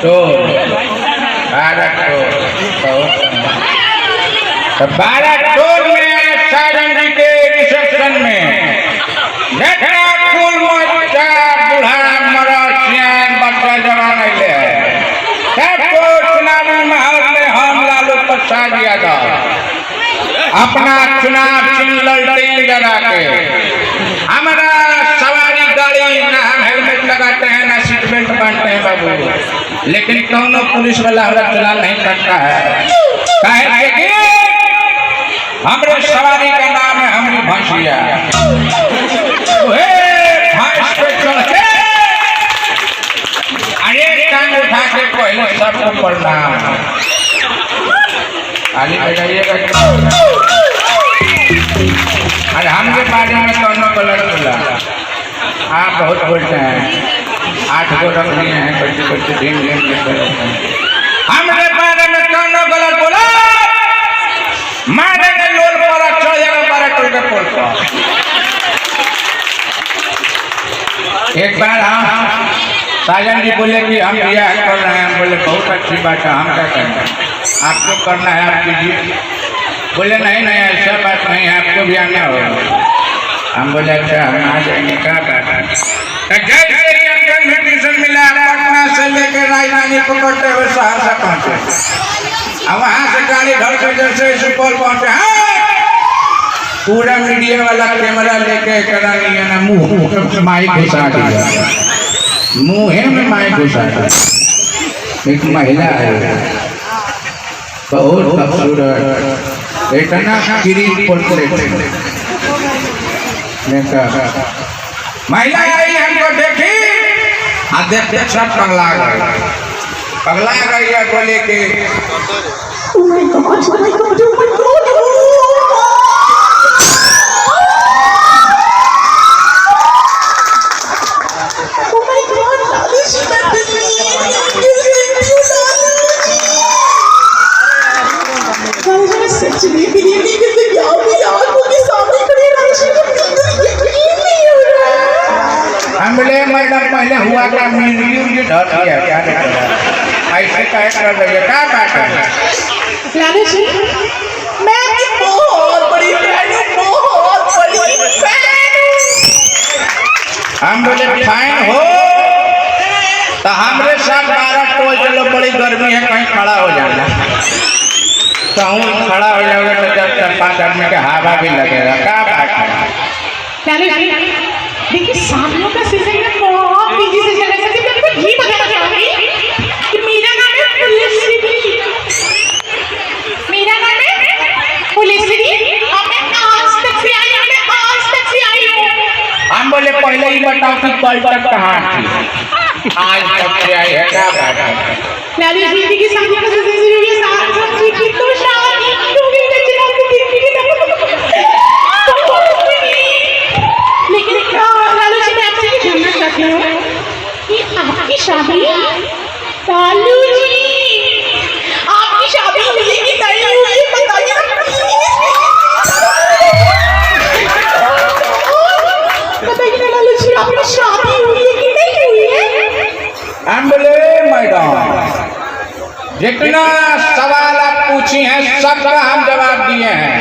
Toll 12 toll में साजन जी के reception में देखा फूल मोचा बूढ़ा मरद सियान बच्चा जवान अइले है सबको चुनावी माहौल में हम लालू प्रसाद यादव अपना चुनाव चिन्ह लड़ते जरा के हमारा सवारी गाड़ी ना हेलमेट लगाते हैं ना सीट बेल्ट बांधते हैं बाबू, लेकिन कौनो पुलिस वाला हमारा चलान नहीं करता है। काहे कि हमारे सवारी का नाम है हमारी भैंसिया। भैंस पे चढ़ के अरे टांग उठा के पहले सबको प्रणाम आली बजाइएगा। अरे हमके बारे में कौनो गलत बोला, आप बहुत बोलते हैं। 8 गो रख लिए हैं बच्चे बच्चे ढीम ढीम हमरे बारे में कौनो गलत बोला मारे के लोल पर चढ़ जाएगा 12 टोल के पोल पर। एक बार हम साजन जी बोले कि हम बियाह कर रहे हैं, हम बोले बहुत अच्छी बात है, हम क्या करें, आपको करना है आप कीजिए। बोले नहीं नहीं ऐसा बात नहीं है, आपको भी आना होगा। हम बोले अच्छा हम आ जाएंगे, क्या बात है। इन्विटेशन मिला पटना से लेकर राजधानी पकड़ते हुए सहरसा पहुँचे, अब वहाँ से गाड़ी घर से जैसे सुपौल पहुँचे पूरा मीडिया वाला कैमरा लेके करा लिया ना, मुँह माइक घुसा दिया, मुँह में माइक घुसा दिया। एक महिला है बहुत खूबसूरत, इतना किरीट पोर्ट्रेट महिला आई हमको देखी देख सब पगला गई है। बोले कि मैडम पहले हुआ क्या म्यूजिक ढक गया क्या ऐसे कहे कर रही है, क्या बात है। लालू जी मैं आपकी बहुत बड़ी फैन हूँ, बहुत बड़ी फैन। हम बोले फैन हो तो हमारे साथ 12 टोल चलो, बड़ी गर्मी है कहीं खड़ा हो जाना, कहूँ खड़ा हो जाओगे तो जब 4-5 आदमी के हवा भी लगेगा, क्या बात है। लालू जी देखिए शादियों का सीजन में बहुत बिजी से चला जाती है, आपको ये बताना चाहूंगी कि मेरा नाम है पुलिसरी, मेरा नाम है पुलिसरी और मैं आज तक से आई हूँ। हम बोले पहले ही बताओ कि कल तक कहाँ थी, आज तक से आई है, क्या बात है। लालू जी देखिए शादियों का सीजन शुरू हो गया, साथ की तो शादी हो गई ना चला के देखी ना, लेकिन लालू जी मैं आपसे जानना चाहती हूँ कि आपकी शादी, लालू जी आपकी शादी हुई कि नहीं हुई बताइए ना, बताइए ना लालू जी आपकी शादी हुई कि नहीं हुई है। हम बोले मैडम जितना सवाल आप पूछी हैं सबका हम जवाब दिए हैं,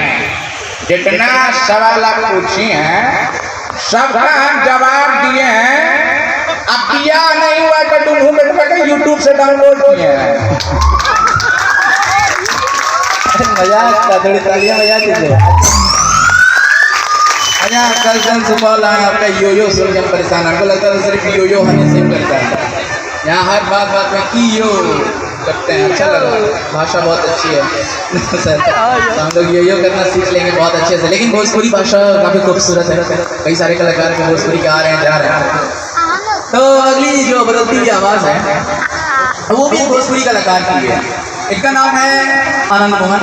जितना सवाल आप पूछी हैं सबका हम जवाब दिए हैं। अब दिया नहीं हुआ तो यूट्यूब से डाउनलोड किए हैं। मजाक का थोड़ी तालियां बजा दीजिए। अच्छा कल सुबह आपका योयो सुन के परेशान, हमको लगता है सिर्फ योयो हमें सिम करता है, यहाँ हर बात में की यो करते हैं। अच्छा लगा, भाषा बहुत अच्छी है सर, तो हम लोग यो करना सीख लेंगे बहुत अच्छे से। लेकिन भोजपुरी भाषा काफ़ी खूबसूरत है, कई सारे कलाकार के भोजपुरी के आ रहे हैं जा रहे हैं। तो अगली जो बदलती हुई आवाज़ है वो भी भोजपुरी कलाकार की है, इनका नाम है आनंद मोहन।